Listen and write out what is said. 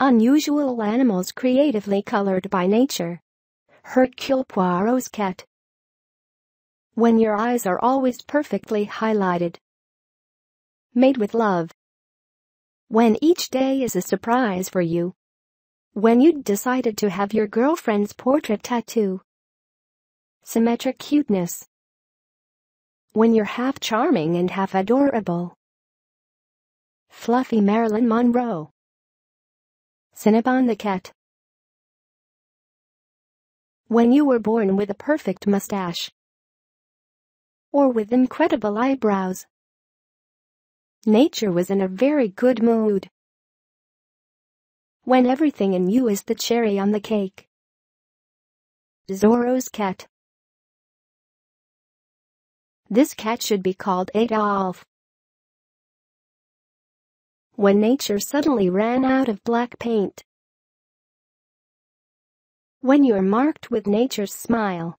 Unusual animals creatively colored by nature. Hercules Poirot's cat. When your eyes are always perfectly highlighted. Made with love. When each day is a surprise for you. When you decided to have your girlfriend's portrait tattoo. Symmetric cuteness. When you're half charming and half adorable. Fluffy Marilyn Monroe. Cinnabar the cat. When you were born with a perfect mustache. Or with incredible eyebrows. Nature was in a very good mood. When everything in you is the cherry on the cake. Zorro's cat. This cat should be called Adolf. When nature suddenly ran out of black paint. When you're marked with nature's smile.